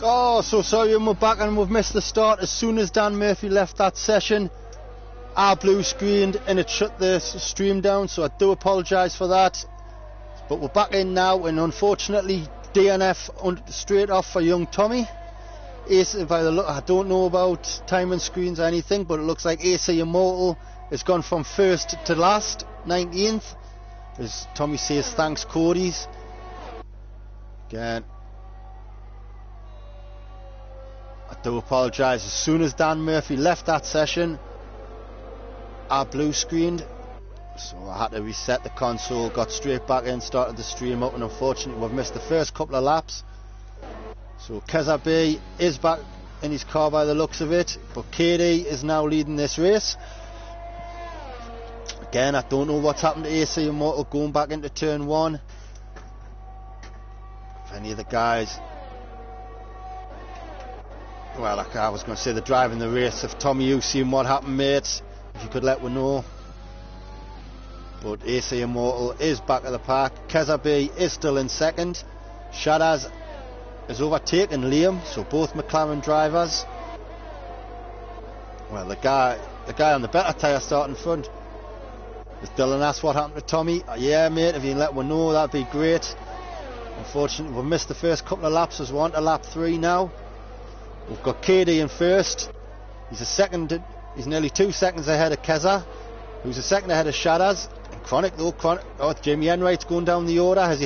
Oh, so sorry, and we're back and we've missed the start. As soon as Dan Murphy left that session, our blue screened and it shut the stream down, so I do apologise for that. But we're back in now, and unfortunately DNF straight off for young Tommy. Ace, by the look, I don't know about timing screens or anything, but it looks like AC Immortal has gone from first to last, 19th. As Tommy says, thanks Cody's. Again, I do apologise. As soon as Dan Murphy left that session, our blue screened, so I had to reset the console, got straight back in, started the stream up, and unfortunately we've missed the first couple of laps. So Keza B is back in his car by the looks of it, but KD is now leading this race. Again, I don't know what's happened to AC Immortal going back into turn 1. If any of the guys, well, like I was going to say, they're driving the race. If Tommy, you've seen what happened, mate, if you could let me know. But AC Immortal is back at the pack. Keza B is still in second. Shadaz has overtaken Liam, so both McLaren drivers. Well, the guy on the better tyre starting front. As Dylan asked what happened to Tommy, yeah mate, if you can let me know, that'd be great. Unfortunately, we've missed the first couple of laps as we're on to lap 3 now. We've got KD in first. He's nearly 2 seconds ahead of Keza, who's a second ahead of Shadaz. And Chronic though, oh, Jamie Enright's going down the order. He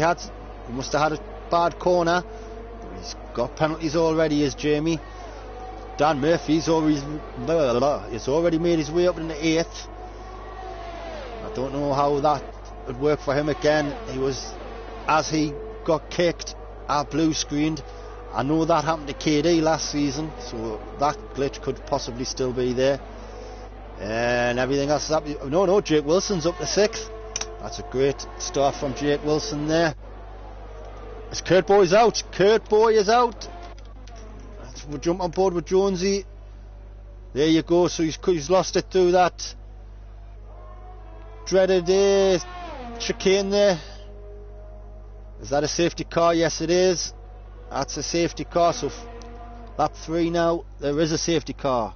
must have had a bad corner. But he's got penalties already, is Jamie. Dan Murphy's already made his way up in the 8th. I don't know how that would work for him again. As he got kicked, our blue screened. I know that happened to KD last season, so that glitch could possibly still be there. And everything else is up. No, Jake Wilson's up to 6th. That's a great start from Jake Wilson there. As Kurt Boy's out. Kurt Boy is out. We'll jump on board with Jonesy. There you go. So he's lost it through that dreaded chicane there. Is that a safety car? Yes it is. That's a safety car. So lap 3 now, there is a safety car.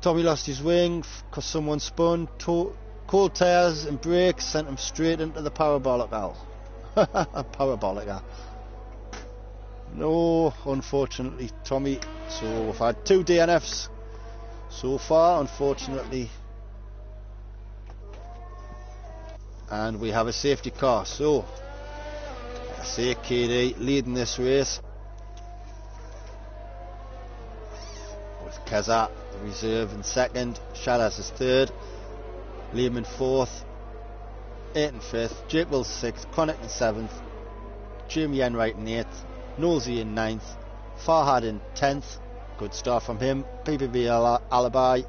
Tommy lost his wing because someone spun. Cold tyres and brakes sent him straight into the parabolic. Parabolic. No, unfortunately, Tommy. So we've had 2 DNFs so far, unfortunately. And we have a safety car. So I say KD leading this race, with Keza the reserve in second, Shadaz is third, Liam in 4th, 8 and 5th, Jake Wills 6th, Chronic in 7th, Jamie Enright in 8th, Nosey in 9th, Farhad in 10th, good start from him, PPB Alibi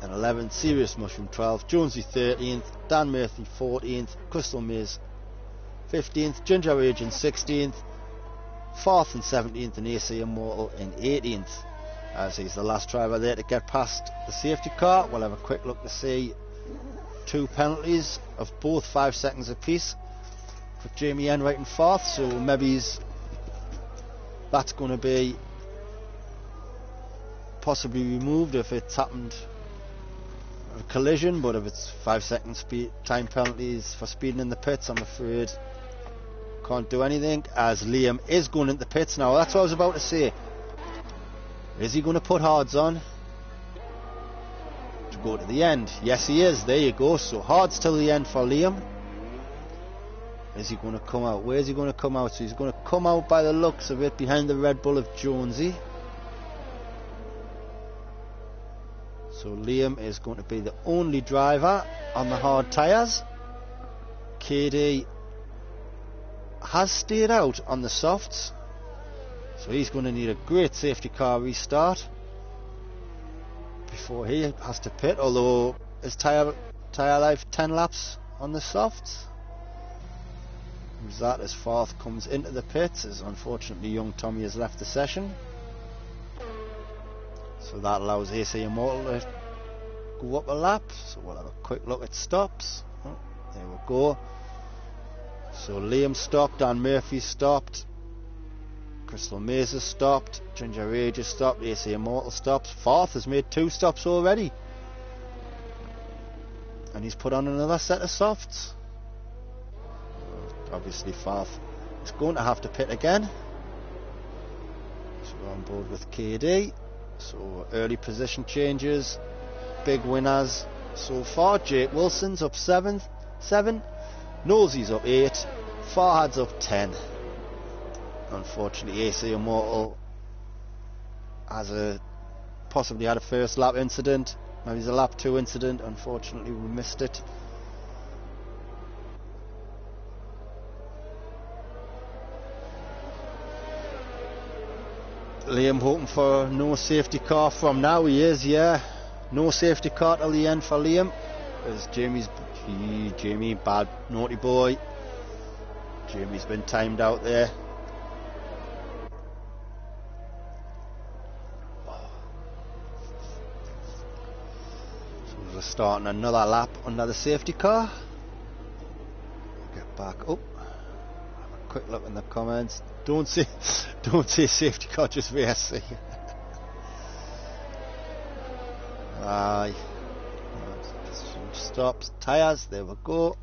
in 11th, Serious Mushroom 12th, Jonesy 13th, Dan Murphy 14th, Crystal Maze 15th, Ginger Rage in 16th, 4th and 17th, and AC Immortal in 18th. As he's the last driver there to get past the safety car. We'll have a quick look to see 2 penalties of both 5 seconds apiece for Jamie Enright in 4th, so maybe that's going to be possibly removed if it's happened a collision, but if it's 5 seconds time penalties for speeding in the pits, I'm afraid can't do anything. As Liam is going into the pits now, that's what I was about to say. Is he going to put hards on to go to the end? Yes he is. There you go. So hards till the end for Liam. Is he going to come out? Where's he going to come out? So he's going to come out by the looks of it behind the Red Bull of Jonesy. So Liam is going to be the only driver on the hard tyres. KD has stayed out on the softs, so he's going to need a great safety car restart before he has to pit, although his tyre life 10 laps on the softs. Who's that as Farth comes into the pits, as unfortunately young Tommy has left the session. So that allows AC Immortal to go up a lap. So we'll have a quick look at stops. Oh, there we go. So Liam stopped, Dan Murphy stopped, Crystal Mesa stopped, Ginger Rage has stopped, AC Immortal stopped. Fourth has made 2 stops already. And he's put on another set of softs. Obviously Fourth is going to have to pit again. So we're on board with KD. So early position changes, big winners so far. Jake Wilson's up 7, Nosey's up 8, Farhad's up 10. Unfortunately, AC Immortal has possibly had a first lap incident. Maybe it's a lap 2 incident. Unfortunately, we missed it. Liam hoping for no safety car from now. He is, yeah. No safety car till the end for Liam. As Jamie, bad naughty boy. Jamie's been timed out there. So we're starting another lap under the safety car. Get back up. Have a quick look in the comments. Don't say safety car, just VSC. Aye. Stops, tyres, there we go.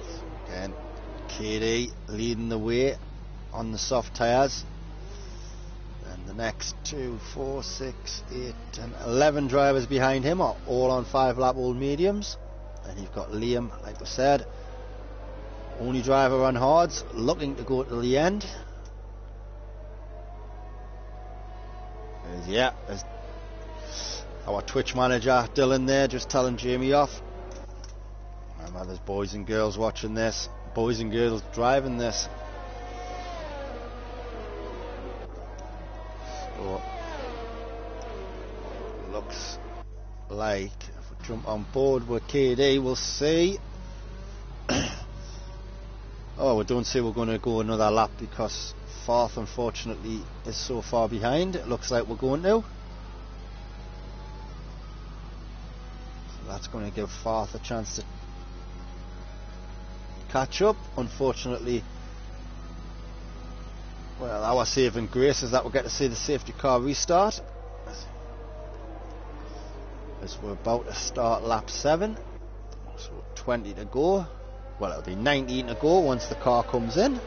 So again, KD leading the way on the soft tyres. And the next 2, 4, 6, 8, 10, 11 drivers behind him are all on 5 lap old mediums. And you've got Liam, like we said, only driver on hards, looking to go to the end. There's our Twitch manager Dylan there, just telling Jamie off. Remember, there's boys and girls watching this, boys and girls driving this. So, looks like if we jump on board with KD, we'll see. Oh, we don't say we're going to go another lap because Fourth unfortunately is so far behind. It looks like we're going to. So that's going to give Fourth a chance to catch up. Unfortunately, well, our saving grace is that we'll get to see the safety car restart as we're about to start lap 7. So 20 to go. Well, it'll be 19 to go once the car comes in.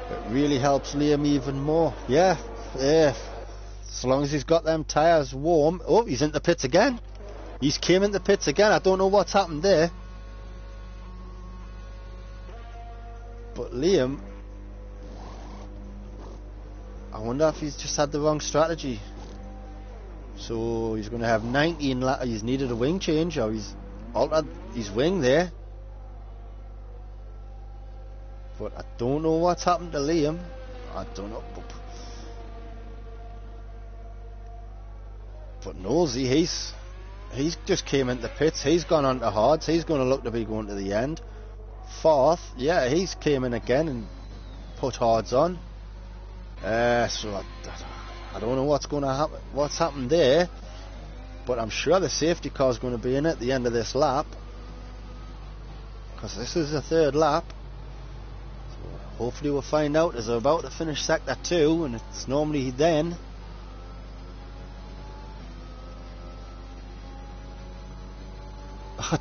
It really helps Liam even more. Yeah, as long as he's got them tyres warm. Oh, he's in the pits again. He's came in the pits again. I don't know what's happened there. But Liam, I wonder if he's just had the wrong strategy. So he's going to have 19 laps. He's needed a wing change, or he's altered his wing there. But I don't know what's happened to Liam. I don't know. But Nosey, he's just came into pits. He's gone on to hards. He's going to look to be going to the end. Fourth, yeah, he's came in again and put hards on. So I don't know what's going to happen. What's happened there? But I'm sure the safety car is going to be in at the end of this lap, because this is the 3rd lap. So hopefully we'll find out as we're about to finish sector 2, and it's normally then.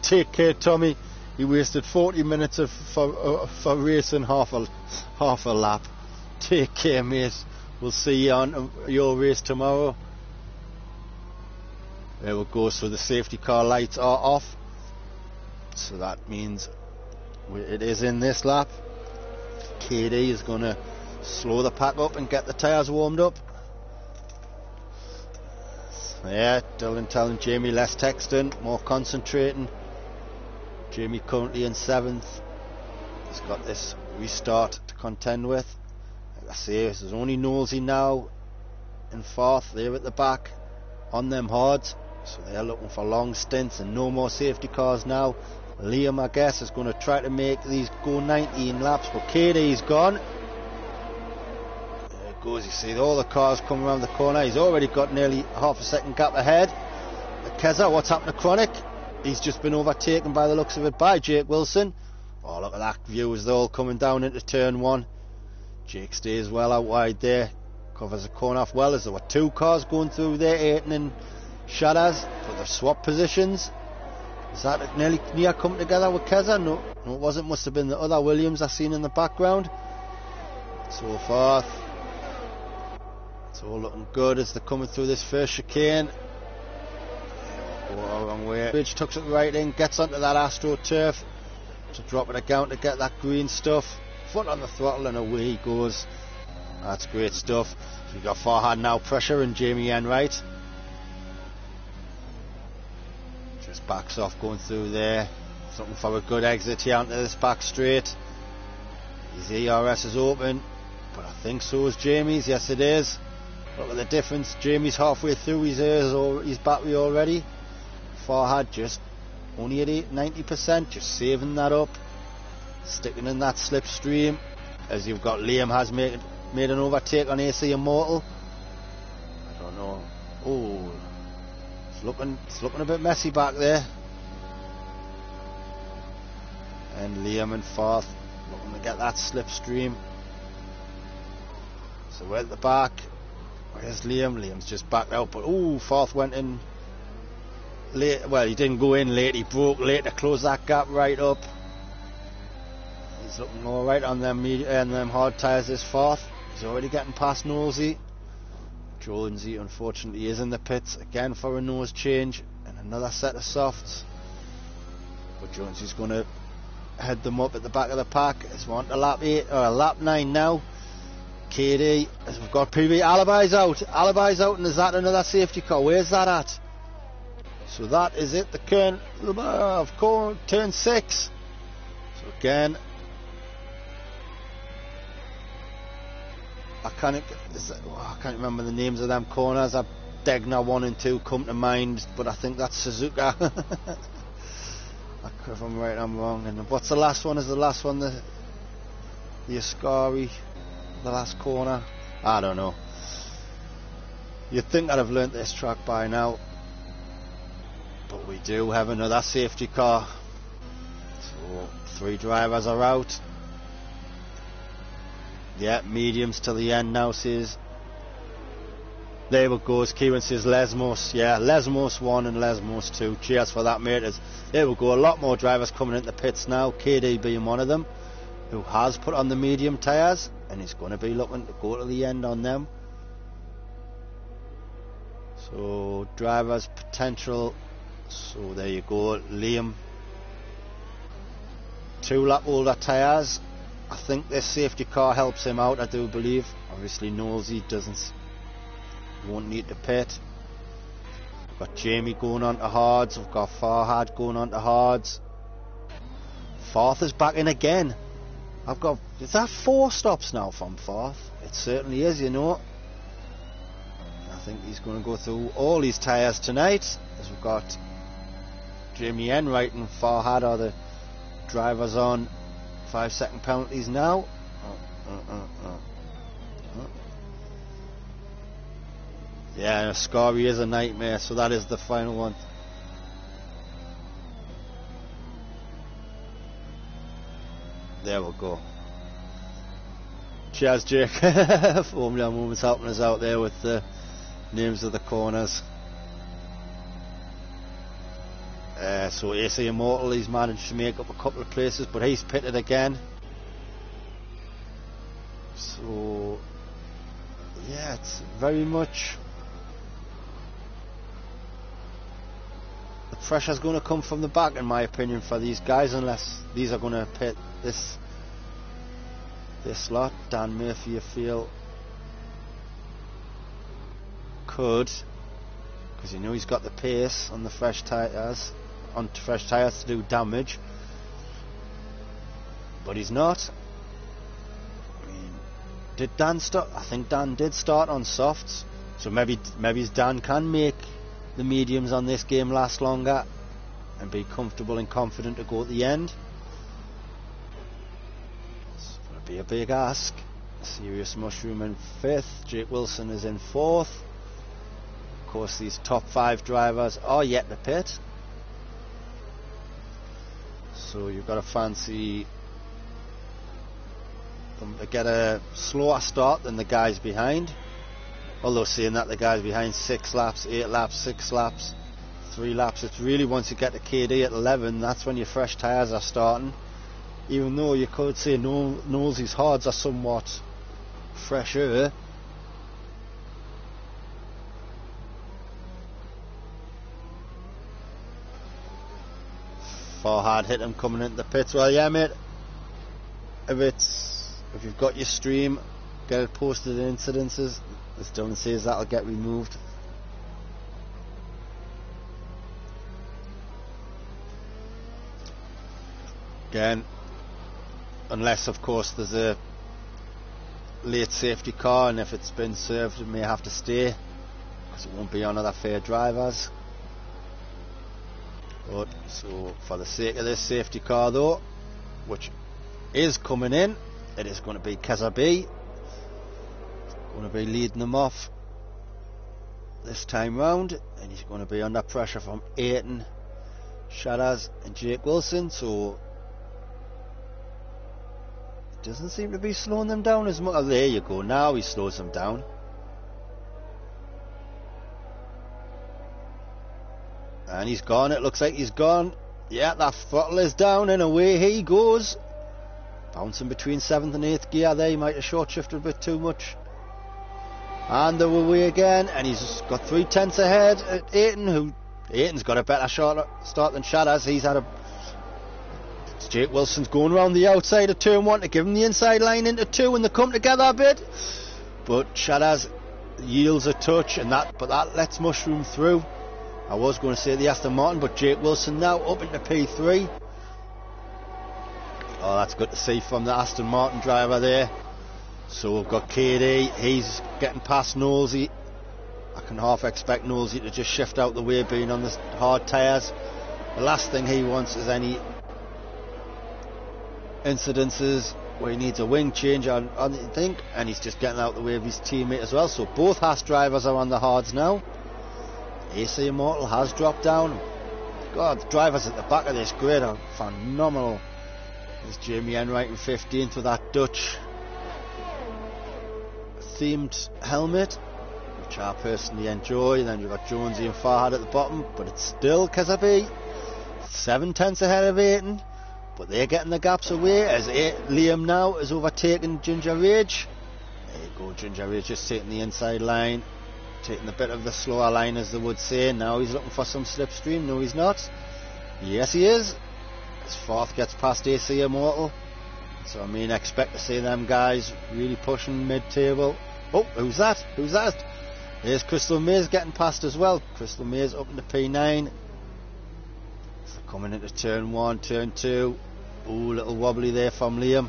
Take care, Tommy. He wasted 40 minutes for racing half a lap. Take care, mate. We'll see you on your race tomorrow. There we go. So the safety car lights are off. So that means it is in this lap. KD is going to slow the pack up and get the tyres warmed up. Yeah, Dylan telling Jamie less texting, more concentrating. Jamie currently in 7th. He's got this restart to contend with. Like I say, there's only Nosey now in 4th. They're at the back on them hards, so they're looking for long stints and no more safety cars now. Liam, I guess, is going to try to make these go 19 laps, but KD's gone. There goes. You see all the cars coming around the corner. He's already got nearly half a second gap ahead. Keza, what's happened to Chronic? He's just been overtaken by the looks of it by Jake Wilson. Oh, look at that view as they're all coming down into turn one. Jake stays well out wide there. Covers the corner off well as there were two cars going through there, Ayton and Shadders, but they've swapped positions. Is that nearly near come together with Keza? No, it wasn't. Must have been the other Williams I seen in the background. So far, it's all looking good as they're coming through this first chicane. Go a wrong way. Bridge tucks it right in, gets onto that AstroTurf to drop it down to get that green stuff. Foot on the throttle and away he goes. That's great stuff. So we've got Farhad now pressure and Jamie Enright. Just backs off going through there. He's looking for a good exit here onto this back straight. His ERS is open, but I think so is Jamie's. Yes it is. Look at the difference. Jamie's halfway through his battery already. Farhad just only at 90%, just saving that up, sticking in that slipstream as you've got Liam has made an overtake on AC Immortal. I don't know. Oh, it's looking a bit messy back there. And Liam and Farth looking to get that slipstream. So we're at the back. Where's Liam? Liam's just backed out, but oh, Farth went in late. Well, he didn't go in late, he broke late to close that gap right up. He's looking alright on them hard tyres, this Farth. He's already getting past Nosey. Jonesy unfortunately is in the pits again for a nose change and another set of softs. But Jonesy's going to head them up at the back of the pack. It's on to lap 8 or lap 9 now. KD, as we've got PB, Alibi's out, and is that another safety car? Where's that at? So that is it, the turn of turn 6. So again, I can't remember the names of them corners. Degner 1 and 2 come to mind, but I think that's Suzuka. If I'm right, I'm wrong. And what's the last one? Is the last one the Ascari? The last corner? I don't know. You'd think I'd have learnt this track by now, but we do have another safety car. So 3 drivers are out. Yeah, mediums till the end now, says. There we go, as Kieran says Lesmos. Yeah, Lesmos 1 and Lesmos 2. Cheers for that, mate. There we go, a lot more drivers coming into the pits now, KD being one of them, who has put on the medium tyres, and he's going to be looking to go to the end on them. So, drivers potential. So there you go, Liam. 2 lap older tyres. I think this safety car helps him out, I do believe. Obviously Nosey won't need to pit. We've got Jamie going on to hards. We've got Farhad going on to hards. Farth is back in again. Is that 4 stops now from Farth? It certainly is, you know. I think he's going to go through all his tyres tonight, as we've got Jamie Enright and Farhad are the drivers on 5-second penalties now. Yeah, Ascari is a nightmare, so that is the final one. There we go. Cheers, Jake. Formula Moments helping us out there with the names of the corners. So AC Immortal, he's managed to make up a couple of places, but he's pitted again. So yeah, it's very much the pressure's going to come from the back, in my opinion, for these guys, unless these are going to pit this lot. Dan Murphy, you feel, could, because you know he's got the pace on the fresh tyres, to do damage, but he's not. I mean, did Dan start? I think Dan did start on softs, so maybe Dan can make the mediums on this game last longer and be comfortable and confident to go at the end. It's going to be a big ask. Serious Mushroom in 5th. Jake Wilson is in 4th. Of course, these top 5 drivers are yet to pit. So you've got to fancy them to get a slower start than the guys behind. Although saying that, the guys behind 6 laps, 8 laps, 6 laps, 3 laps. It's really once you get to KD at 11, that's when your fresh tyres are starting. Even though you could say Knowles' hards are somewhat fresher. Farhad hit him coming into the pits. Well, yeah, mate. If you've got your stream, get it posted in incidences. As Dylan says, that'll get removed. Again, unless of course there's a late safety car, and if it's been served it may have to stay because it won't be on other fair drivers. But so for the sake of this safety car though, which is coming in, it is going to be Kezabi going to be leading them off this time round, and he's going to be under pressure from Ayton, Shadas and Jake Wilson. So doesn't seem to be slowing them down as much. Oh, there you go, now he slows them down. And he's gone, it looks like he's gone. Yeah, that throttle is down and away he goes. Bouncing between 7th and 8th gear there, he might have short shifted a bit too much. And they're away again, and he's got 3/10 ahead at Ayton, Ayton's got a better start than Shadas. He's had Jake Wilson's going around the outside of turn 1 to give him the inside line into 2 and they come together a bit. But Shadas yields a touch, but that lets Mushroom through. I was going to say the Aston Martin, but Jake Wilson now up into P3. Oh, that's good to see from the Aston Martin driver there. So we've got KD, he's getting past Nosey. I can half expect Nosey to just shift out the way, being on the hard tyres. The last thing he wants is any incidences where he needs a wing change, I think, and he's just getting out the way of his teammate as well. So both Haas drivers are on the hards now. AC Immortal has dropped down. God, the drivers at the back of this grid are phenomenal. There's Jamie Enright in 15th with that Dutch themed helmet, which I personally enjoy. Then you've got Jonesy and Farhad at the bottom, but it's still Kezabi 7/10 ahead of Ayton, but they're getting the gaps away as Liam now is overtaking Ginger Rage. There you go, Ginger Rage just taking the inside line, taking a bit of the slower line as they would say. Now he's looking for some slipstream. No, he's not. Yes, he is. As Fourth gets past AC Immortal. So I mean, expect to see them guys really pushing mid-table. Oh, who's that? Who's that? There's Crystal Maze getting past as well. Crystal Maze up into P9. So coming into turn 1, turn 2. Ooh, little wobbly there from Liam.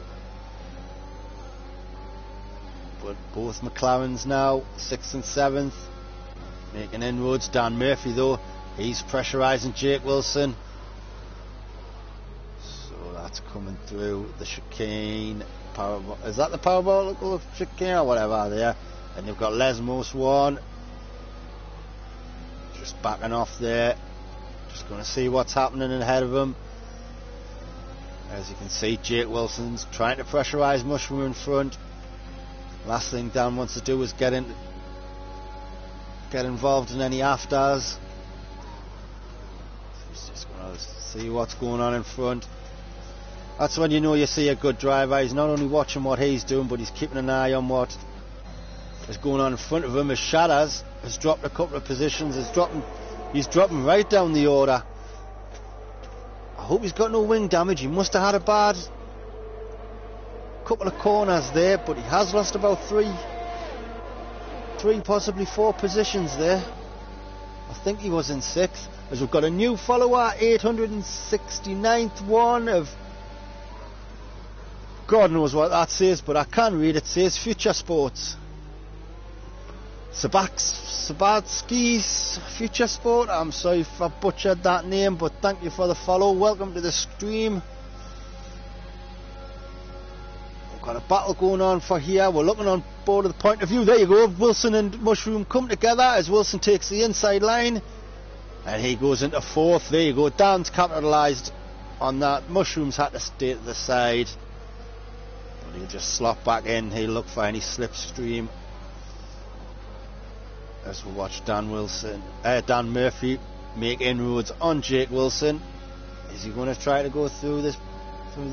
But both McLarens now, 6th and 7th, making inroads. Dan Murphy though, he's pressurising Jake Wilson. That's coming through the chicane. Is that the parabolical chicane or whatever there? And you've got Lesmos one. Just backing off there. Just going to see what's happening ahead of him. As you can see, Jake Wilson's trying to pressurise Mushroom in front. Last thing Dan wants to do is get involved in any afters. He's just going to see what's going on in front. That's when you know you see a good driver. He's not only watching what he's doing, but he's keeping an eye on what is going on in front of him. As Shadas has dropped a couple of positions, he's dropping right down the order. I hope he's got no wing damage. He must have had a bad couple of corners there, but he has lost about three, possibly 4 positions there. I think he was in 6th. As we've got a new follower, 869th one of God knows what that says, but I can read it. Says Future Sports. Sabatski's Future Sport. I'm sorry if I butchered that name, but thank you for the follow. Welcome to the stream. Of got a battle going on for here. We're looking on board of the point of view. There you go. Wilson and Mushroom come together as Wilson takes the inside line. And he goes into fourth. There you go. Dan's capitalised on that. Mushrooms had to stay to the side. But he'll just slot back in. He'll look for any slipstream. As we watch Dan Murphy make inroads on Jake Wilson. Is he going to try to go through this on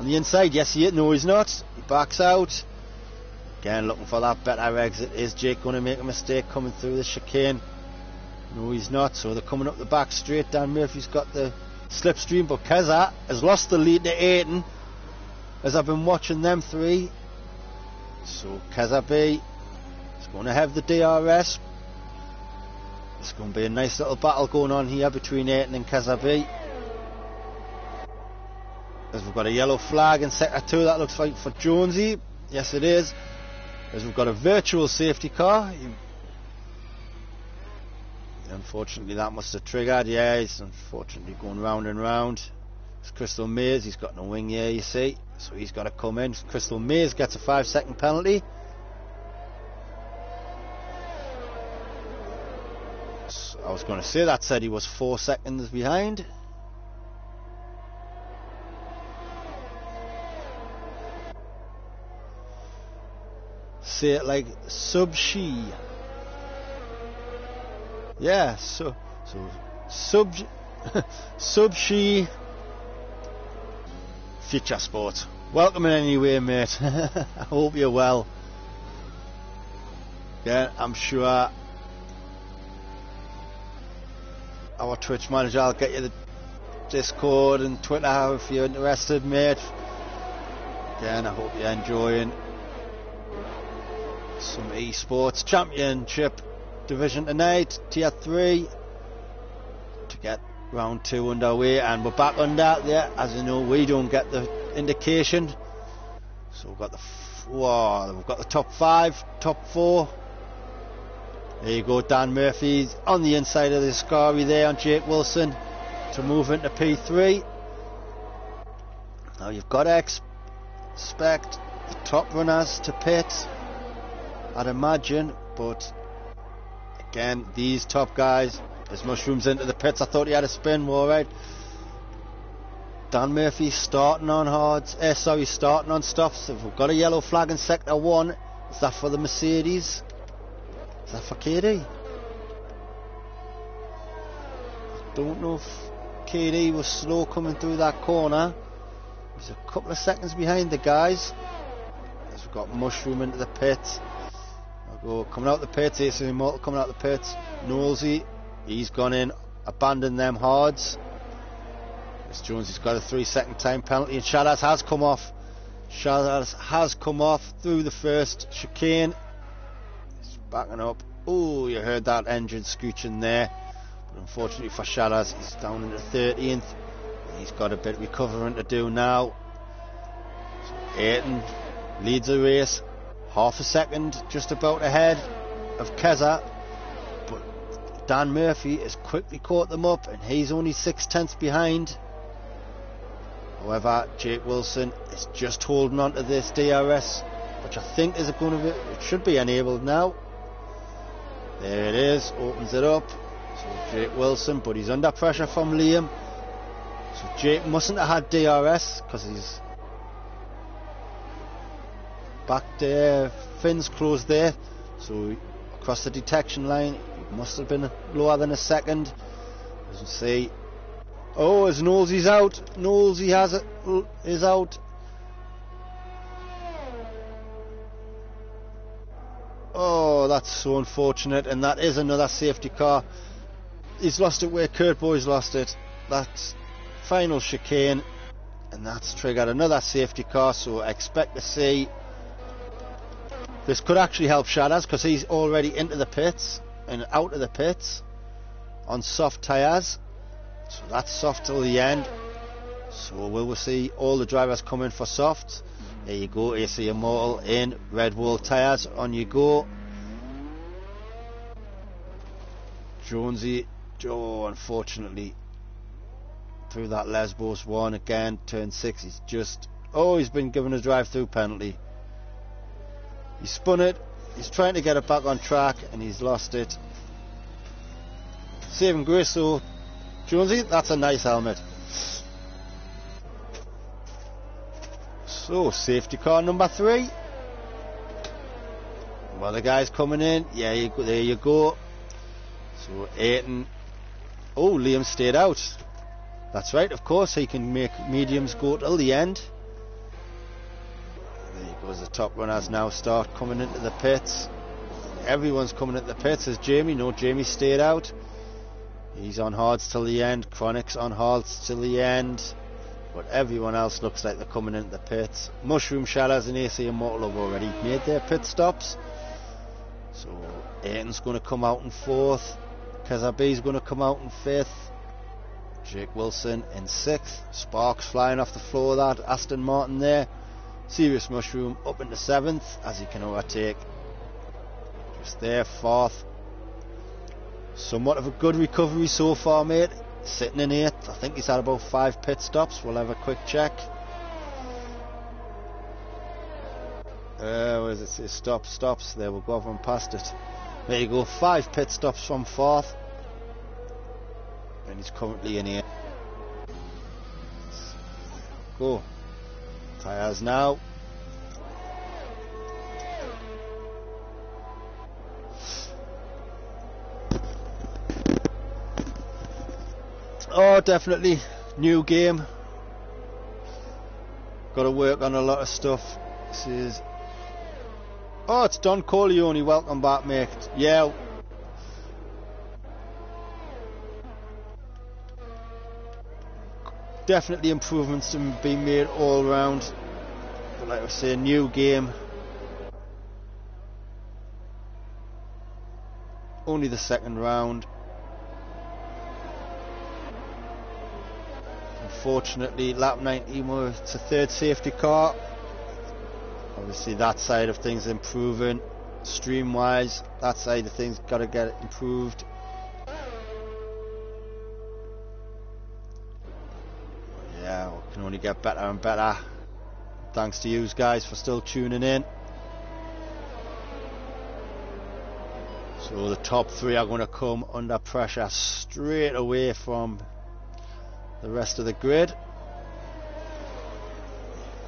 the inside? Yes, he is. No, he's not. He backs out. Again, looking for that better exit. Is Jake going to make a mistake coming through the chicane? No, he's not. So they're coming up the back straight. Dan Murphy's got the slipstream, but Keza has lost the lead to Ayton as I've been watching them three. So Keza B is going to have the DRS. It's going to be a nice little battle going on here between Ayton and Keza B. As we've got a yellow flag in sector 2, that looks like for Jonesy. Yes, it is. As we've got a virtual safety car. Unfortunately, that must have triggered. Yeah, he's unfortunately going round and round. It's Crystal Maze. He's got no wing here, you see. So he's got to come in. Crystal Maze gets a 5-second penalty. So I was going to say that said he was 4 seconds behind. Say it like Subshi. Yeah, Subshi Future Sport. Welcome in anyway, mate. I hope you're well. Yeah, I'm sure our Twitch manager will get you the Discord and Twitter if you're interested, mate. Again, I hope you're enjoying some esports championship division tonight, tier 3, to get round 2 underway, and we're back under there. As you know, we don't get the indication, so we've got the top 5, top 4. There you go. Dan Murphy's on the inside of the Ascari there on Jake Wilson to move into P3. Now you've got to expect the top runners to pit, I'd imagine, but again, these top guys, as Mushrooms into the pits, I thought he had a spin, alright. Dan Murphy starting on starting on stuff. So we've got a yellow flag in sector 1. Is that for the Mercedes? Is that for KD? I don't know if KD was slow coming through that corner. He's a couple of seconds behind the guys. As we've got Mushroom into the pit. Coming out the pits, Ace Immortal coming out the pits. Knowlesy, he's gone in, abandoned them hards. Miss Jones has got a 3-second time penalty, and Shadas has come off. Shadas has come off through the first chicane. He's backing up. Oh, you heard that engine scooching there. But unfortunately for Shadas, he's down into 13th. He's got a bit of recovering to do now. So Ayton leads the race. Half a second just about ahead of Keza, but Dan Murphy has quickly caught them up and he's only 6/10 behind. However, Jake Wilson is just holding on to this DRS, which I think is going to be, it should be enabled now. There it is, opens it up. So Jake Wilson, but he's under pressure from Liam. So Jake mustn't have had DRS because he's back there, fins closed there, so across the detection line it must have been lower than a second. As you see, oh, as Knowlesy's out, Knowlesy is out. Oh, that's so unfortunate, and that is another safety car. He's lost it where Kurt Boy's lost it. That's final chicane, and that's triggered another safety car, so I expect to see. This could actually help Shadas because he's already into the pits and out of the pits on soft tyres. So that's soft till the end. So we'll see all the drivers come in for softs. There you go, AC Immortal in Red Bull tyres. On you go. Jonesy, unfortunately through that Lesbos one again, turn 6. He's just, oh, he's been given a drive-through penalty. He spun it, he's trying to get it back on track, and he's lost it. Saving grace, so Jonesy, that's a nice helmet. So, safety car number 3. Well, the guy's coming in. Yeah, there you go. So, Ayton. Oh, Liam stayed out. That's right, of course, he can make mediums go till the end. There goes the top runners now start coming into the pits. Everyone's coming into the pits. As Jamie, no, Jamie stayed out. He's on hards till the end. Chronic's on hards till the end. But everyone else looks like they're coming into the pits. Mushroom Shellers and AC Immortal have already made their pit stops. So Ayton's going to come out in 4th. Kezabi's going to come out in 5th. Jake Wilson in 6th. Sparks flying off the floor of that Aston Martin there. Serious Mushroom up into 7th as he can overtake. Just there, 4th. Somewhat of a good recovery so far, mate. Sitting in 8th. I think he's had about 5 pit stops. We'll have a quick check. Where does it say stops? There, we'll go over and past it. There you go, 5 pit stops from 4th. And he's currently in 8th. Go. Tyres now. Oh, definitely. New game. Got to work on a lot of stuff. This is... Oh, it's Don Corleone. Welcome back, mate. Yeah. Definitely improvements have been made all around. But like I say, new game. Only the 2nd round. Unfortunately, lap 19 was a 3rd safety car. Obviously that side of things improving. Stream wise, that side of things got to get improved. Yeah, we can only get better and better. Thanks to you guys for still tuning in. So the top 3 are going to come under pressure straight away from the rest of the grid.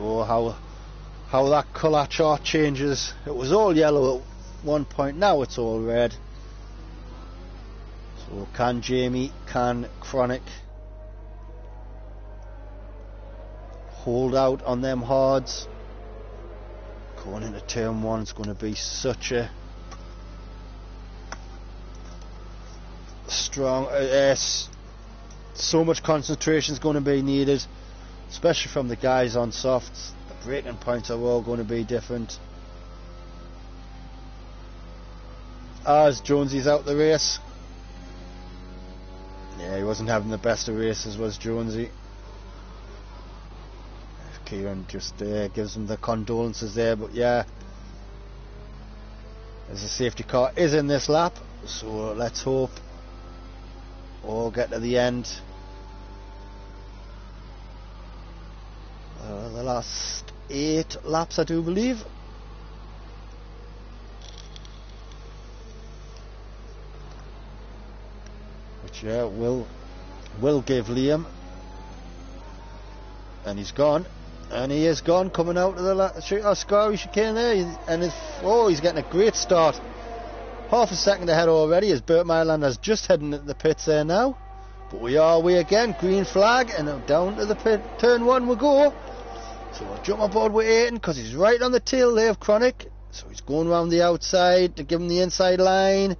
Oh, how that colour chart changes. It was all yellow at one point, now it's all red. So can Jamie, can Chronic hold out on them hards? Going into turn 1 is going to be such a strong so much concentration is going to be needed, especially from the guys on softs. The braking points are all going to be different. As Jonesy's out the race. Yeah, he wasn't having the best of races, was Jonesy. Kieran just gives him the condolences there, but yeah, as a safety car is in this lap, so let's hope all get to the end. The last 8 laps, I do believe. Which yeah, will give Liam, and he's gone. And he is gone, coming out of the Scary chicane there, and he's getting a great start. Half a second ahead already as Burt Mylander's just heading into the pits there now. But we are away again, green flag, and down to the pit, turn 1 we go. So we'll jump aboard with Ayton because he's right on the tail there of Chronic. So he's going around the outside to give him the inside line.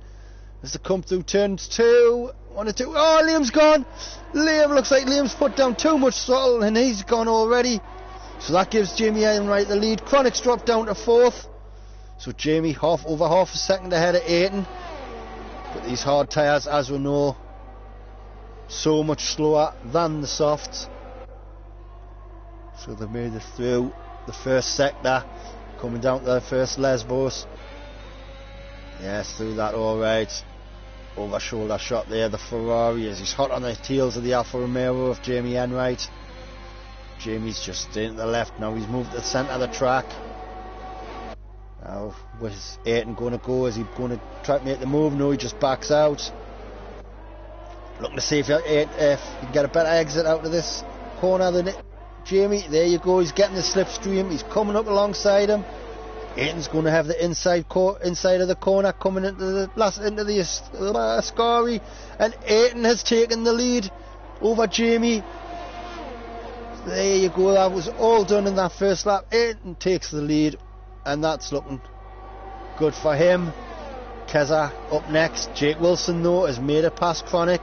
As they come through turns 2, 1 and 2. Oh, Liam's gone. Liam, looks like Liam's put down too much throttle and he's gone already. So that gives Jamie Enright the lead. Chronic's dropped down to 4th. So Jamie over half a second ahead of Ayton. But these hard tyres, as we know, so much slower than the softs. So they've made it through the first sector, coming down to the first Lesbos. Yes, through that alright. over shoulder shot there, the Ferrari, as he's hot on the heels of the Alfa Romeo of Jamie Enright. Jamie's just staying to the left now, he's moved to the centre of the track. Now, where's Ayrton going to go? Is he going to try to make the move? No, he just backs out. Looking to see if he can get a better exit out of this corner than Jamie. There you go, he's getting the slipstream, he's coming up alongside him. Ayrton's going to have the inside of the corner coming into the Ascari, and Ayrton has taken the lead over Jamie. There you go, that was all done in that first lap. Ayrton takes the lead, and that's looking good for him. Keza up next. Jake Wilson though has made it past Chronic,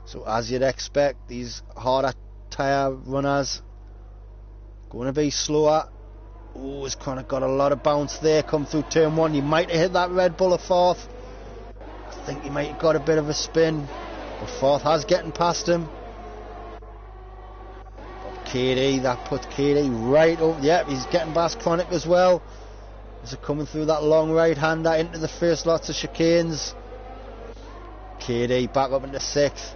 so as you'd expect, these harder tyre runners going to be slower. Oh, he's kind of got a lot of bounce there, come through turn one. He might have hit that Red Bull of fourth. I think he might have got a bit of a spin, but fourth has getting past him. But KD, that puts KD right over. Yep, he's getting past Chronic as well. As they're coming through that long right hander into the first lots of chicanes. KD back up into sixth,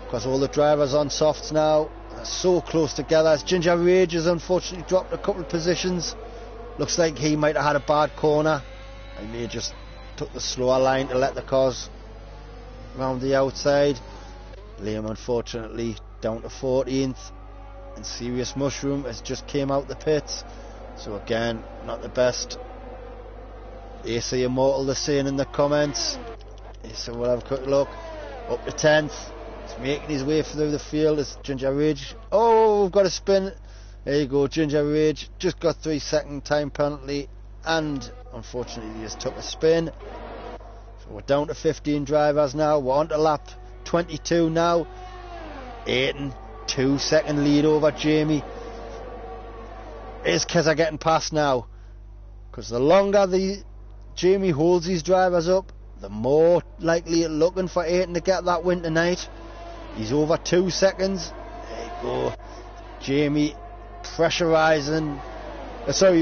because all the drivers on softs now. So close together. As Ginger Rage has unfortunately dropped a couple of positions. Looks like he might have had a bad corner. He may have just took the slower line to let the cars round the outside. Liam unfortunately down to 14th, and Serious Mushroom has just came out the pits, so again not the best. AC Immortal, they're saying in the comments. So we'll have a quick look. Up to 10th. Making his way through the field is Ginger Rage. Oh, we've got a spin. There you go, Ginger Rage just got 3 second time penalty, and unfortunately he just took a spin. So we're down to 15 drivers now. We're on to lap 22 now. Ayrton 2 second lead over Jamie. Is Keza getting past now? Because the longer the Jamie holds these drivers up, the more likely it's looking for Ayrton to get that win tonight. He's over 2 seconds. There you go. Jamie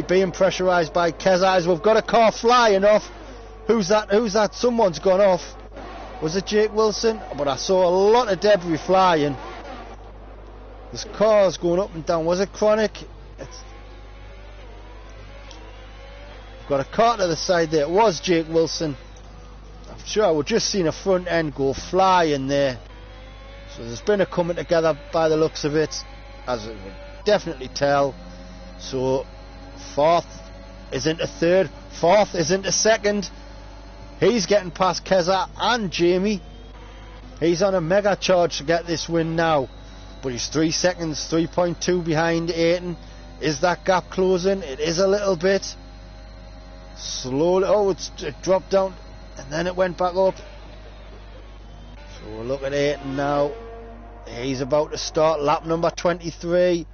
being pressurised by Keza, as we've got a car flying off. Who's that? Someone's gone off. Was it Jake Wilson? But I saw a lot of debris flying. This car's going up and down. Was it Chronic? Got a car to the side there. It was Jake Wilson. I'm sure we've just seen a front end go flying there. So there's been a coming together by the looks of it, as it would definitely tell. So fourth is into third, fourth is into second. He's getting past Keza and Jamie. He's on a mega charge to get this win now, but he's 3 seconds, 3.2 behind Ayrton. Is that gap closing? It is a little bit. Slowly, it dropped down and then it went back up. So we'll look at Ayrton now. He's about to start lap number 23,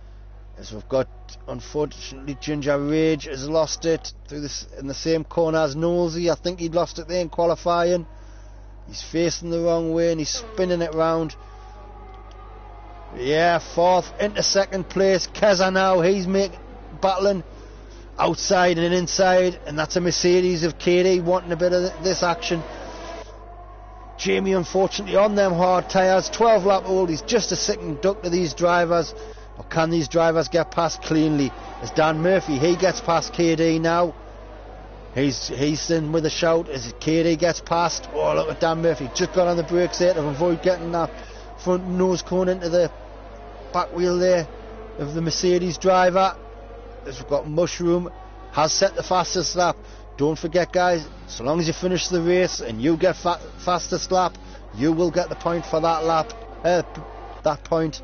as we've got, unfortunately, Ginger Rage has lost it through this in the same corner as Nosey. I think he'd lost it there in qualifying. He's facing the wrong way and he's spinning it round. Yeah, fourth into second place. Keza now, he's battling outside and inside, and that's a Mercedes of KD wanting a bit of this action. Jamie unfortunately on them hard tyres, 12 lap old. He's just a second duck to these drivers. Or can these drivers get past cleanly? As Dan Murphy, he gets past KD now. He's in with a shout as KD gets past. Oh, look at Dan Murphy, just got on the brakes there to avoid getting that front nose cone into the back wheel there of the Mercedes driver. As we've got Mushroom, has set the fastest lap. Don't forget, guys, so long as you finish the race and you get fastest lap, you will get the point for that lap, that point,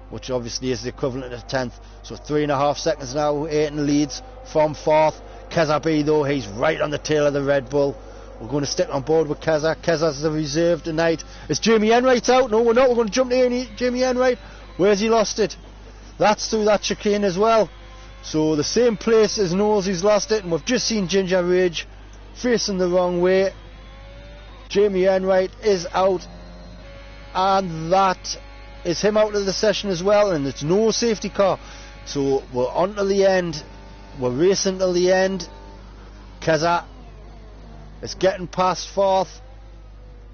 which obviously is the equivalent of 10th. So 3.5 seconds now, Ayrton leads from fourth. Keza B though, he's right on the tail of the Red Bull. We're going to stick on board with Keza. Keza's the reserve tonight. Is Jamie Enright out? No, we're not. We're going to jump to Jamie Enright. Where's he lost it? That's through that chicane as well. So the same place as Nosey's lost it, and we've just seen Ginger Rage facing the wrong way. Jamie Enright is out, and that is him out of the session as well, and it's no safety car. So we're on to the end. We're racing till the end. Keza is getting past fourth.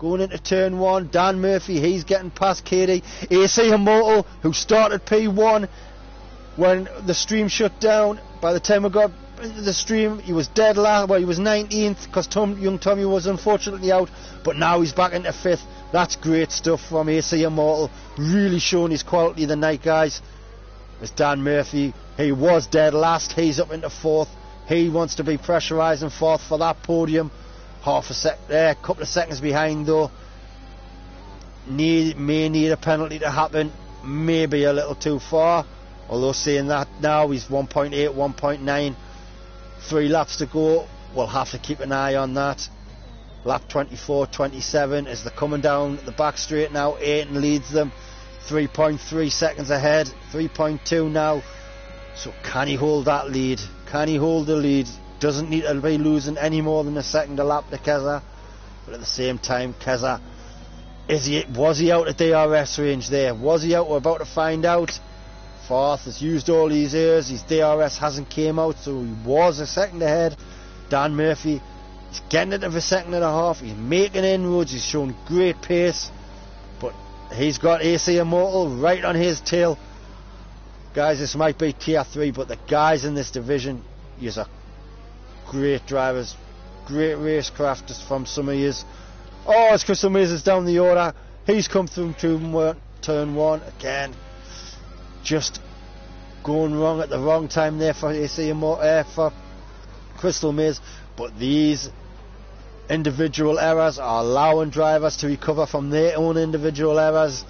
going into turn 1. Dan Murphy, he's getting past Katie. AC Immortal, who started P1 when the stream shut down. By the time we got into the stream, he was dead last. Well, he was 19th because young Tommy was unfortunately out, but now he's back into 5th. That's great stuff from AC Immortal, really showing his quality tonight, guys. As Dan Murphy, he was dead last, he's up into 4th. He wants to be pressurising 4th for that podium. Half a sec there, couple of seconds behind though. May need a penalty to happen, maybe a little too far. Although saying that now, he's 1.8, 1.9, 3 laps to go. We'll have to keep an eye on that. Lap 24, 27 as they're coming down the back straight now. Ayton leads them 3.3 seconds ahead, 3.2 now. So can he hold that lead? Can he hold the lead? Doesn't need to be losing any more than a second a lap to Keza. But at the same time, Keza, was he out of DRS range there? Was he out? We're about to find out. Fourth has used all these years, his DRS hasn't came out, so he was a second ahead. Dan Murphy, he's getting it of a second and a half, he's making inroads, he's showing great pace, but he's got AC Immortal right on his tail. Guys, this might be tier 3, but the guys in this division, these are great drivers, great racecrafters from some of yous. Oh, it's Crystal Mazes down the order. He's come through turn 1 again. Just going wrong at the wrong time there for AC for Crystal Maze. But these individual errors are allowing drivers to recover from their own individual errors.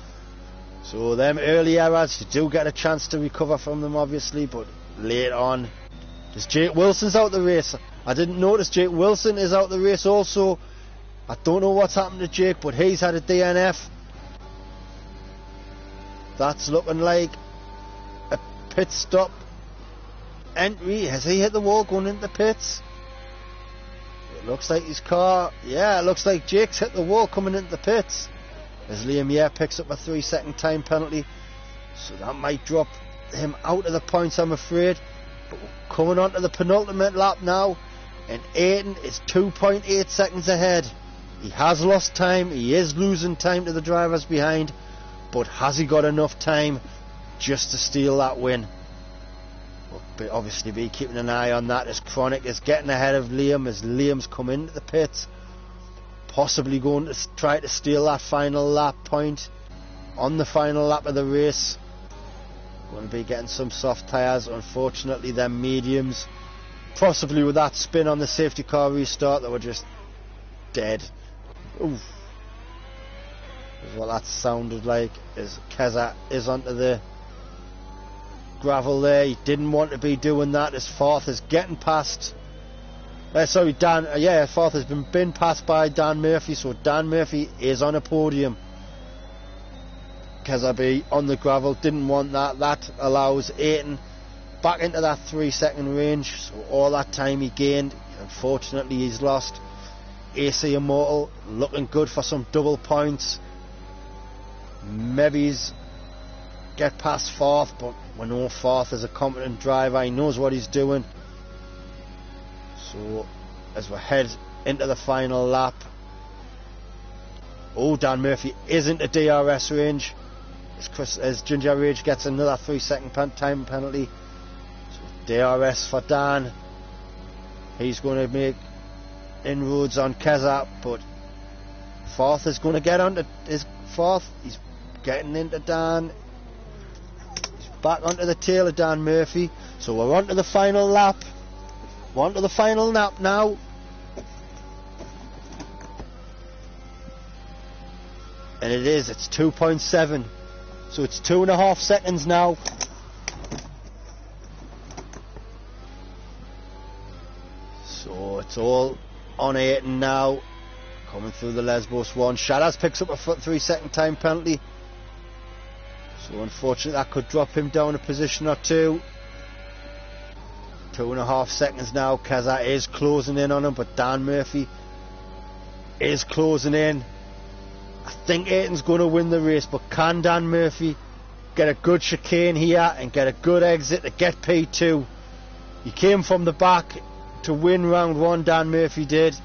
So them early errors, you do get a chance to recover from them obviously, but later on. Because Jake Wilson's out the race. I didn't notice Jake Wilson is out the race also. I don't know what's happened to Jake, but he's had a DNF. That's looking like a pit stop entry. Has he hit the wall going into the pits? It looks like his car, yeah, it looks like Jake's hit the wall coming into the pits. As Liam Yeh picks up a 3-second time penalty, so that might drop him out of the points, I'm afraid. But we're coming on to the penultimate lap now, and Ayton is 2.8 seconds ahead. He has lost time, he is losing time to the drivers behind, but has he got enough time just to steal that win? We'll obviously be keeping an eye on that as Chronic is getting ahead of Liam as Liam's come into the pits, possibly going to try to steal that final lap point on the final lap of the race. Going to be getting some soft tyres, unfortunately they're mediums, possibly with that spin on the safety car restart, that were just dead. Oof. That's what that sounded like as Keza is onto the gravel there. He didn't want to be doing that as Forth is getting past Forth has been passed by Dan Murphy, so Dan Murphy is on a podium. Keza B on the gravel, didn't want that. That allows Ayton back into that 3-second range, so all that time he gained, unfortunately he's lost. AC Immortal looking good for some double points. Maybe he's get past Forth, but we know Forth is a competent driver, he knows what he's doing. So as we head into the final lap, Dan Murphy is into DRS range as Ginger Rage gets another 3-second time penalty. So DRS for Dan. He's going to make inroads on Keza, but Forth is going to get onto his Forth. He's getting into Dan. He's back onto the tail of Dan Murphy. So we're on to the final lap. We're on to the final lap now. And it's 2.7. So it's 2.5 seconds now. So it's all on Ayton now. Coming through the Lesbos one. Shadas picks up a 3-second time penalty. So unfortunately that could drop him down a position or two. 2.5 seconds now. Keza is closing in on him, but Dan Murphy is closing in. I think Ayton's going to win the race, but can Dan Murphy get a good chicane here and get a good exit to get P2? He came from the back to win round 1, Dan Murphy did.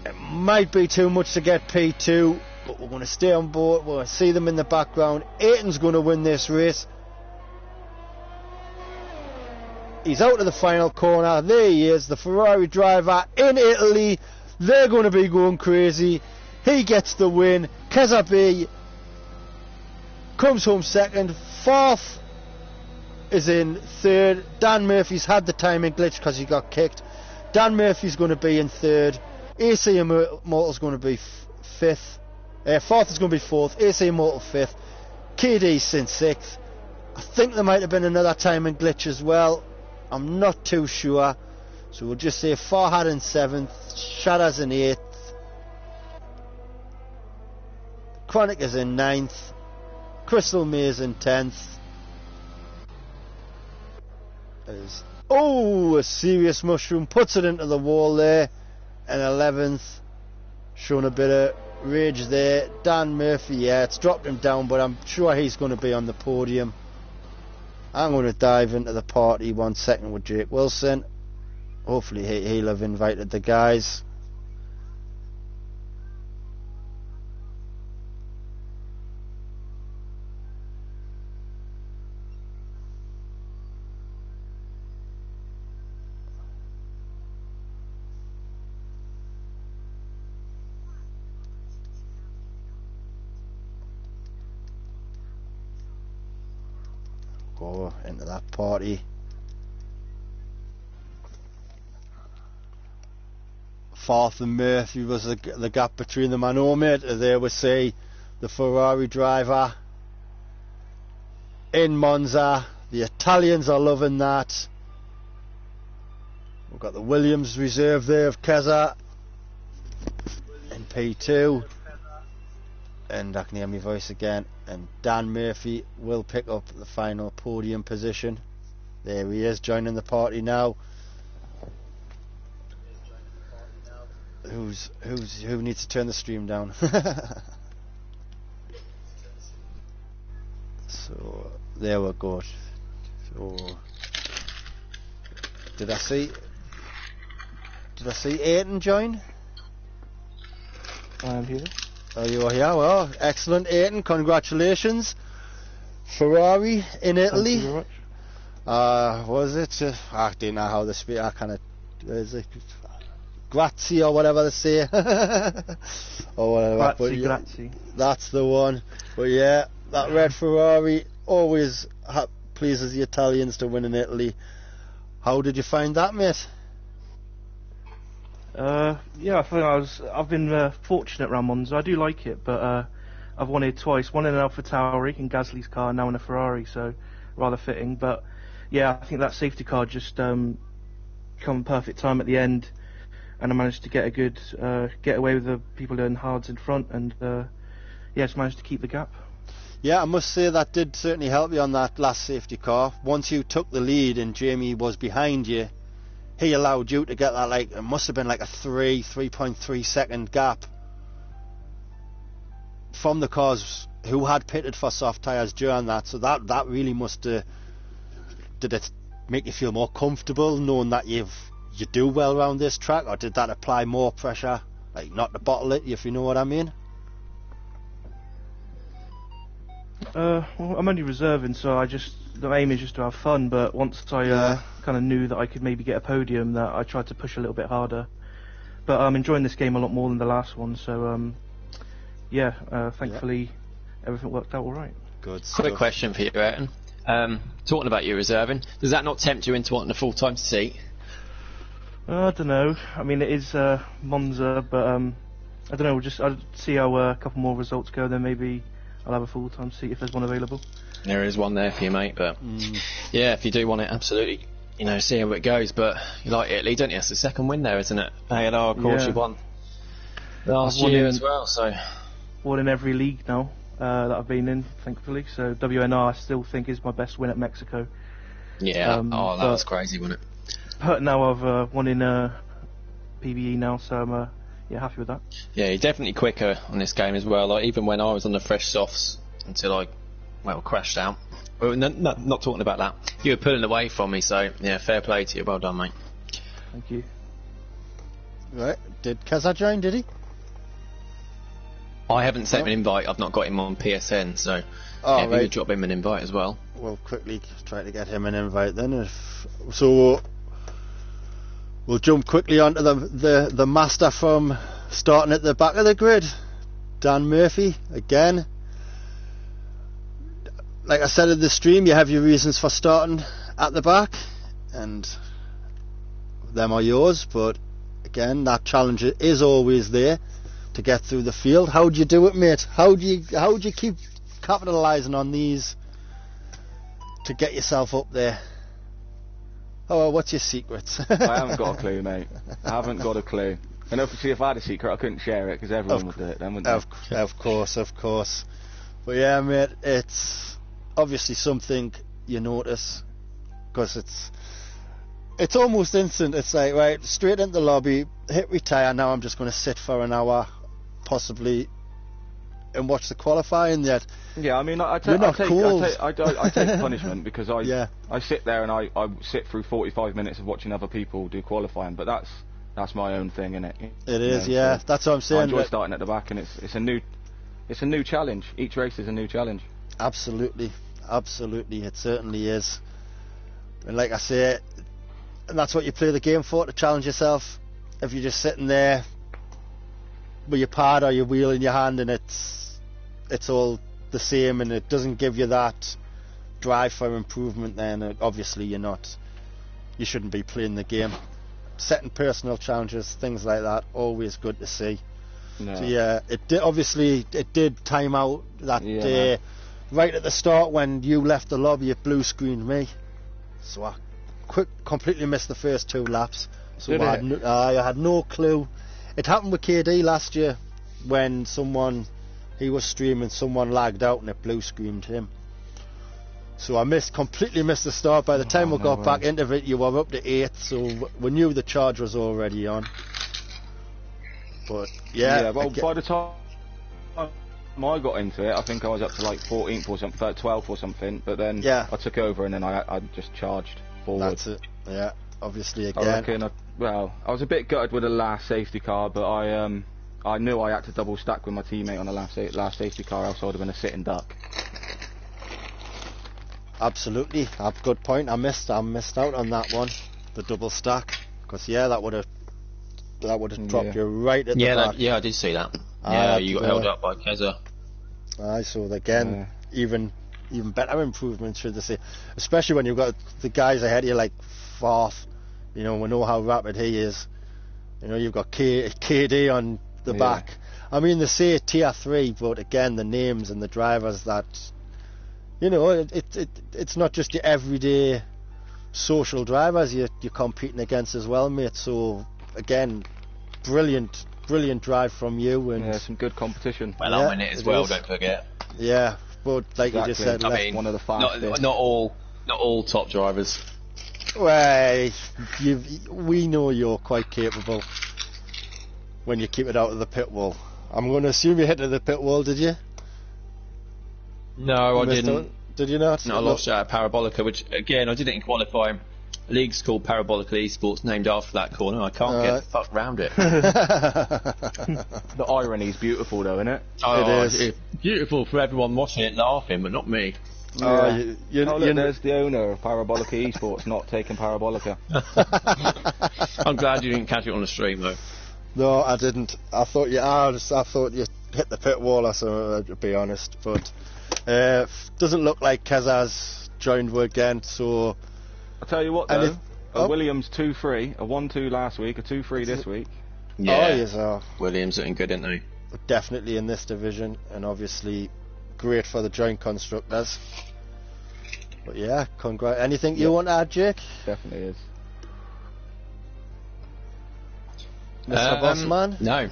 It might be too much to get P2, but we're going to stay on board. We'll see them in the background. Ayrton's going to win this race. He's out of the final corner. There he is, the Ferrari driver in Italy. They're going to be going crazy. He gets the win. Kezabi comes home second. Fourth is in third. Dan Murphy's had the timing glitch because he got kicked. Dan Murphy's going to be in third. AC Immortal's going to be fifth. Fourth is going to be fourth. AC Immortal fifth. KD's in sixth. I think there might have been another timing glitch as well. I'm not too sure. So we'll just say Farhad in seventh. Shadow's in eighth. Chronic is in ninth. Crystal Maze in 10th. A serious mushroom puts it into the wall there. And 11th, showing a bit of rage there. Dan Murphy, yeah, it's dropped him down, but I'm sure he's going to be on the podium. I'm going to dive into the party 1 second with Jake Wilson. Hopefully he'll have invited the guys. Go into that party. Fourth and Murphy was the gap between them. I know, mate, there we see the Ferrari driver in Monza. The Italians are loving that. We've got the Williams reserve there of Keza in P2. And I can hear my voice again. And Dan Murphy will pick up the final podium position. There he is, joining the party now. Who needs to turn the stream down? So there we go. So did I see Ayrton join? I am here. Oh, you are here. Well, excellent, Ayrton. Congratulations. Ferrari in Italy. Thank you very much. Was it? I didn't know how to speak. I kind of. Is it Grazie or whatever they say? Or whatever. Grazie. That's the one. But yeah, that red Ferrari always pleases the Italians to win in Italy. How did you find that, mate? Yeah, I think I've been fortunate around Monza. I do like it, but I've won here twice. One in an AlphaTauri in Gasly's car, now in a Ferrari, so rather fitting. But yeah, I think that safety car just come perfect time at the end, and I managed to get a good get away with the people doing hards in front, and just managed to keep the gap. Yeah, I must say that did certainly help you on that last safety car. Once you took the lead and Jamie was behind you, he allowed you to get that, like, it must have been like a 3.3 second gap from the cars who had pitted for soft tyres during that. So that really must have, did it make you feel more comfortable knowing that you do well around this track, or did that apply more pressure, like not to bottle it, if you know what I mean? Well, I'm only reserving, so the aim is just to have fun, but once I kind of knew that I could maybe get a podium, that I tried to push a little bit harder. But I'm enjoying this game a lot more than the last one, so thankfully everything worked out alright. Good stuff. Quick question for you, Ayrton. Talking about you reserving, does that not tempt you into wanting a full-time seat? I don't know. I mean, it is Monza, but I don't know. I'll see how a couple more results go, then maybe I'll have a full-time seat if there's one available. There is one there for you, mate, but yeah, if you do want it, absolutely, see how it goes. But you like Italy, don't you? It's the second win there, isn't it? A&R, of course, you won last year as well, so. Won in every league now that I've been in, thankfully. So WNR I still think is my best win at Mexico. Yeah, that was crazy, wasn't it? But now I've won in PBE now, so I'm happy with that. Yeah, you're definitely quicker on this game as well. Like, even when I was on the fresh softs until I crashed out. Well, not talking about that. You were pulling away from me, so yeah, fair play to you. Well done, mate. Thank you. Right. Did Keza join, did he? I haven't sent him an invite. I've not got him on PSN, so if you could drop him an invite as well. We'll quickly try to get him an invite then. So we'll jump quickly onto the master from starting at the back of the grid, Dan Murphy again. Like I said in the stream, you have your reasons for starting at the back, and them are yours. But again, that challenge is always there to get through the field. How do you do it, mate? How do you keep capitalising on these to get yourself up there? Oh, what's your secrets? I haven't got a clue, mate. I haven't got a clue. And obviously, if I had a secret, I couldn't share it because everyone would do it then, wouldn't they? Of course. But yeah, mate, it's obviously something you notice because it's almost instant. It's like, right, straight into the lobby, hit retire. Now I'm just going to sit for an hour, possibly, and watch the qualifying. Yet, yeah, I mean, I take punishment because I sit there and I sit through 45 minutes of watching other people do qualifying, but that's my own thing, innit? It is, yeah. So that's what I'm saying. I enjoy starting at the back, and it's a new challenge. Each race is a new challenge. Absolutely, it certainly is. And like I say, and that's what you play the game for, to challenge yourself. If you're just sitting there with your pad or your wheel in your hand and it's all the same and it doesn't give you that drive for improvement, then obviously you shouldn't be playing the game. Setting personal challenges, things like that, always good to see. No. So yeah, it did time out that day. Right at the start when you left the lobby, it blue screened me, so I completely missed the first 2 laps. So I had no clue. It happened with KD last year when he was streaming, someone lagged out and it blue screened him. So I completely missed the start. By the time we got back into it, you were up to 8th, so we knew the charge was already on. But yeah, well, by the time I got into it, I think I was up to like 14th or something, 12th or something. But then I took over and then I just charged forward. That's it. Yeah, obviously again. I reckon. I was a bit gutted with the last safety car, but I knew I had to double stack with my teammate on the last safety car, else I would have been a sitting duck. Absolutely, good point. I missed out on that one, the double stack, because that would have dropped you right at the back. I did see that. Yeah, you got held up by Keza. So again, even better improvements, should I say, especially when you've got the guys ahead of you like fourth. We know how rapid he is. You've got KD on the back. I mean, they say tier 3, but again, the names and the drivers that, it's not just your everyday social drivers you're competing against as well, mate. So again, brilliant drive from you, and some good competition. Well, I'm in it as well. Don't forget. Yeah, but like you just said, I mean, one of the fastest. Not all top drivers. Well, we know you're quite capable when you keep it out of the pit wall. I'm going to assume you hit the pit wall, did you? No, I didn't. Did you not? No, I lost out at Parabolica, which again I did it in qualifying. The league's called Parabolica Esports, named after that corner. I can't get the fuck round it. The irony's beautiful, though, isn't it? It is. It's beautiful for everyone watching it laughing, but not me. Look, there's the owner of Parabolica Esports not taking Parabolica. I'm glad you didn't catch it on the stream, though. No, I didn't. I thought you hit the pit wall, to be honest. But doesn't look like Keza's joined again, so... I'll tell you what, though. Williams 2-3, a 1-2 last week, a 2-3 this week. Yeah, yes, Williams looking good, isn't they? Definitely in this division, and obviously great for the joint constructors. But yeah, congrats. Anything you want to add, Jake? Definitely is. Mr. Bossman? No.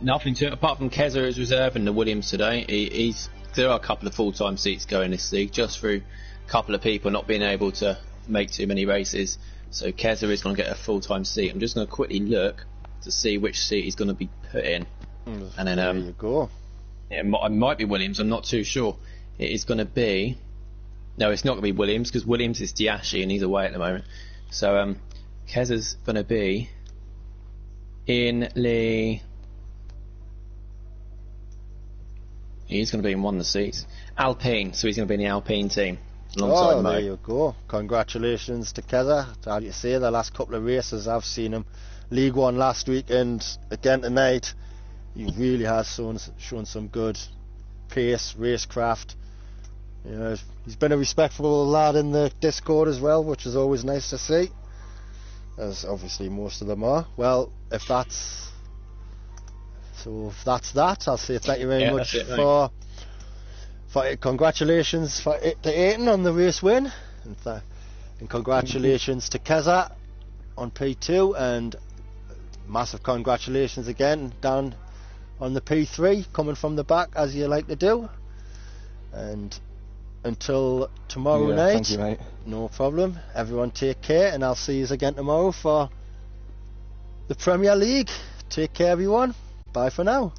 Nothing to apart from Keza is reserving the Williams today. There are a couple of full-time seats going this league, just through a couple of people not being able to make too many races. So Keza is going to get a full-time seat. I'm just going to quickly look to see which seat he's going to be put in. And then there you go. It might be Williams, I'm not too sure. It is going to be... No, it's not going to be Williams, because Williams is Diashi and he's away at the moment. So Keza's going to be... Ian Lee. He's going to be in one of the seats. Alpine, so he's going to be in the Alpine team. Alongside Mo. There you go. Congratulations to Keza. How do you say, the last couple of races I've seen him. League One last week and again tonight. He really has shown some good pace, racecraft. You know, he's been a respectful lad in the Discord as well, which is always nice to see, as obviously most of them are. Well, if that's that, I'll say thank you very much for congratulations to Aiton on the race win, and congratulations to Keza on P2, and massive congratulations again down on the P3, coming from the back as you like to do. And until tomorrow night, thank you, mate. No problem. Everyone take care, and I'll see you again tomorrow for the Premier League. Take care, everyone. Bye for now.